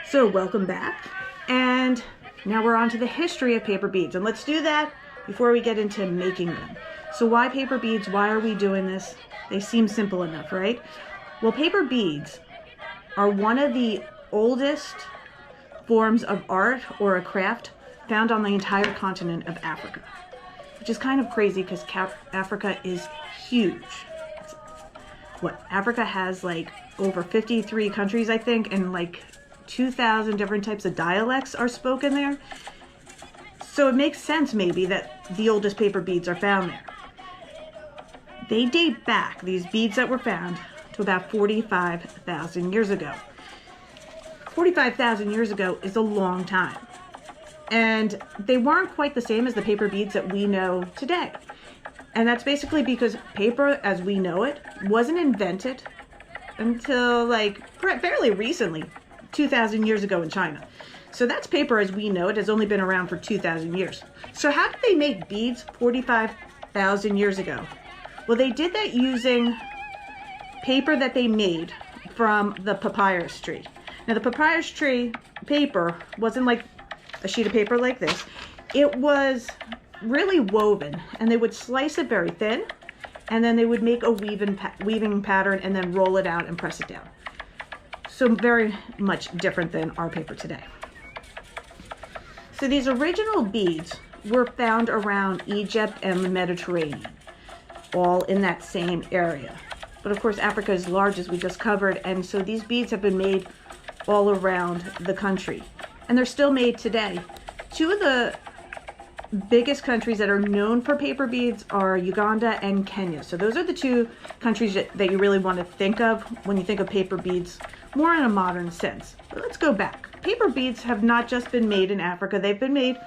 So welcome back, and now we're on to the history of paper beads, and let's do that before we get into making them. So why paper beads? Why are we doing this? They seem simple enough, right? Well, paper beads are one of the oldest forms of art or a craft found on the entire continent of Africa, which is kind of crazy because Africa is huge. Africa has like over 53 countries, I think, and like 2,000 different types of dialects are spoken there. So it makes sense maybe that the oldest paper beads are found there. They date back, these beads that were found, to about 45,000 years ago. 45,000 years ago is a long time. And they weren't quite the same as the paper beads that we know today. And that's basically because paper as we know it wasn't invented until like fairly recently, 2,000 years ago in China. So that's paper as we know it has only been around for 2,000 years. So how did they make beads 45,000 years ago? Well, they did that using paper that they made from the papyrus tree. Now the papyrus tree paper wasn't like a sheet of paper like this. It was really woven, and they would slice it very thin, and then they would make a weaving pattern and then roll it out and press it down. So very much different than our paper today. So these original beads were found around Egypt and the Mediterranean, all in that same area. But of course, Africa is large, as we just covered, and so these beads have been made all around the country, and they're still made today. Two of the biggest countries that are known for paper beads are Uganda and Kenya. So those are the two countries that you really want to think of when you think of paper beads, more in a modern sense. But let's go back. Paper beads have not just been made in Africa, they've been made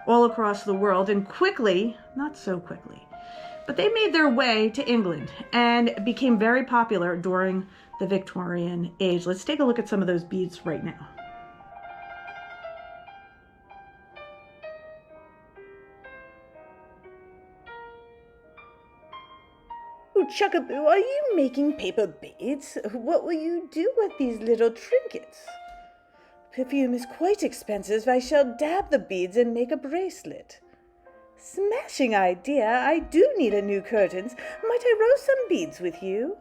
all across the world, and quickly, not so quickly, but they made their way to England and became very popular during the Victorian age. Let's take a look at some of those beads right now. Oh, Chuckaboo, are you making paper beads? What will you do with these little trinkets? Perfume is quite expensive. I shall dab the beads and make a bracelet. Smashing idea. I do need a new curtains. Might I roast some beads with you?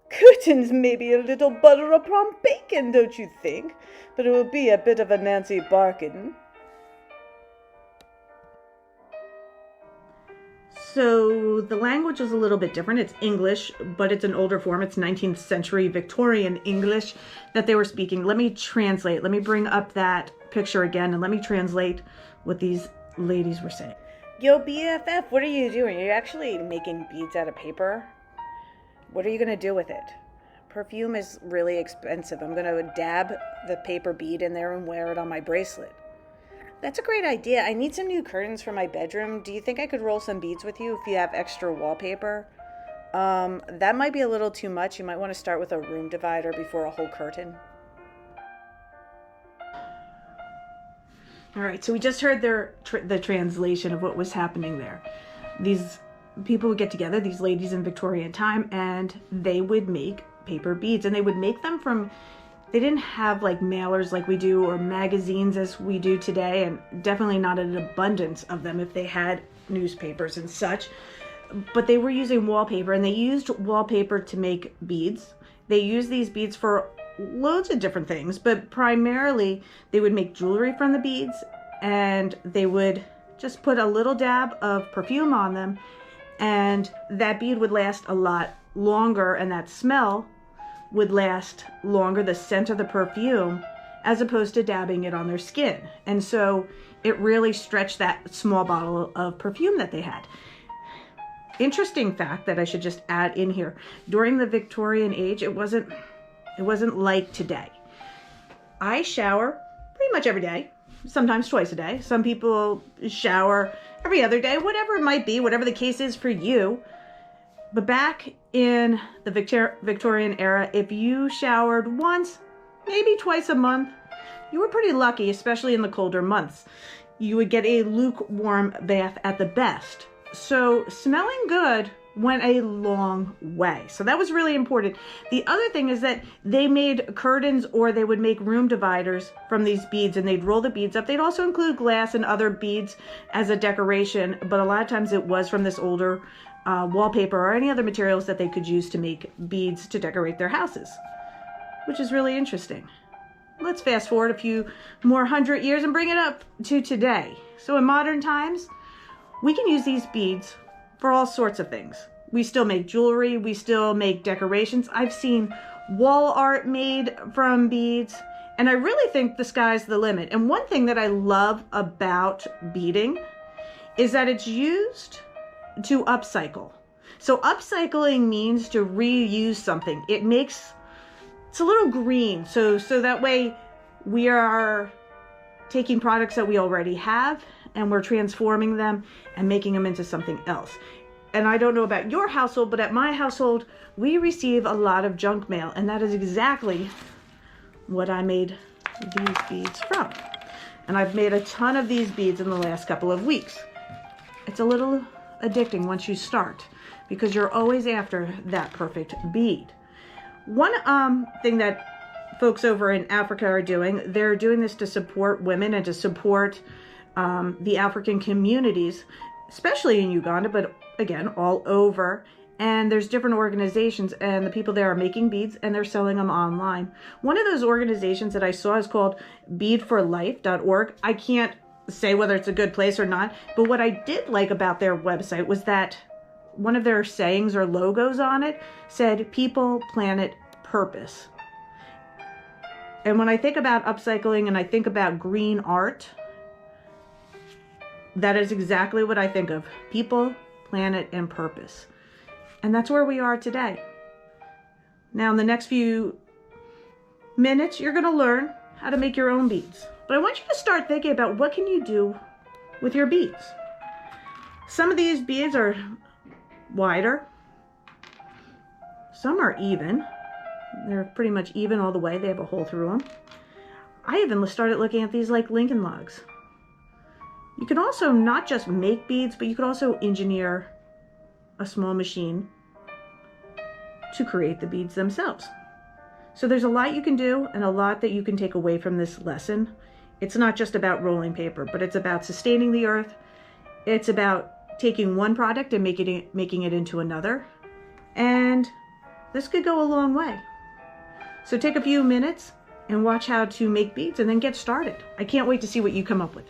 Curtains may be a little butter upon bacon, don't you think? But it will be a bit of a Nancy bargain. So the language is a little bit different. It's English, but it's an older form. It's 19th century Victorian English that they were speaking. Let me translate. Let me bring up that picture again, and let me translate what these ladies were saying. Yo, BFF, what are you doing? Are you actually making beads out of paper? What are you going to do with it? Perfume is really expensive. I'm going to dab the paper bead in there and wear it on my bracelet. That's a great idea. I need some new curtains for my bedroom. Do you think I could roll some beads with you if you have extra wallpaper? That might be a little too much. You might want to start with a room divider before a whole curtain. All right, so we just heard the translation of what was happening there. These people would get together, these ladies in Victorian time, and they would make paper beads, and they would make them from, they didn't have like mailers like we do or magazines as we do today, and definitely not an abundance of them if they had newspapers and such. But they were using wallpaper, and they used wallpaper to make beads. They used these beads for loads of different things, but primarily they would make jewelry from the beads, and they would just put a little dab of perfume on them, and that bead would last a lot longer, and that smell would last longer, the scent of the perfume, as opposed to dabbing it on their skin. And so it really stretched that small bottle of perfume that they had. Interesting fact that I should just add in here. During the Victorian age, it wasn't like today. I shower pretty much every day, sometimes twice a day. Some people shower every other day, whatever it might be, whatever the case is for you. But back in the Victorian era, if you showered once, maybe twice a month, you were pretty lucky, especially in the colder months. You would get a lukewarm bath at the best. So smelling good went a long way. So that was really important. The other thing is that they made curtains, or they would make room dividers from these beads, and they'd roll the beads up. They'd also include glass and other beads as a decoration, but a lot of times it was from this older wallpaper or any other materials that they could use to make beads to decorate their houses, which is really interesting. Let's fast forward a few more 100 years and bring it up to today. So in modern times, we can use these beads for all sorts of things. We still make jewelry, we still make decorations. I've seen wall art made from beads, and I really think the sky's the limit. And one thing that I love about beading is that it's used to upcycle. So upcycling means to reuse something. It's a little green, so that way we are taking products that we already have and we're transforming them and making them into something else. And I don't know about your household, but at my household, we receive a lot of junk mail, and that is exactly what I made these beads from. And I've made a ton of these beads in the last couple of weeks. It's a little addicting once you start, because you're always after that perfect bead. One thing that folks over in Africa are doing, they're doing this to support women and to support the African communities, especially in Uganda, but again, all over. And there's different organizations, and the people there are making beads and they're selling them online. One of those organizations that I saw is called beadforlife.org. I can't say whether it's a good place or not, but what I did like about their website was that one of their sayings or logos on it said people, planet, purpose. And when I think about upcycling and I think about green art, that is exactly what I think of. People, planet, and purpose. And that's where we are today. Now, in the next few minutes, you're going to learn how to make your own beads. But I want you to start thinking about what can you do with your beads. Some of these beads are wider. Some are even. They're pretty much even all the way. They have a hole through them. I even started looking at these like Lincoln logs. You can also not just make beads, but you could also engineer a small machine to create the beads themselves. So there's a lot you can do and a lot that you can take away from this lesson. It's not just about rolling paper, but it's about sustaining the earth. It's about taking one product and making it into another. And this could go a long way. So take a few minutes and watch how to make beads and then get started. I can't wait to see what you come up with.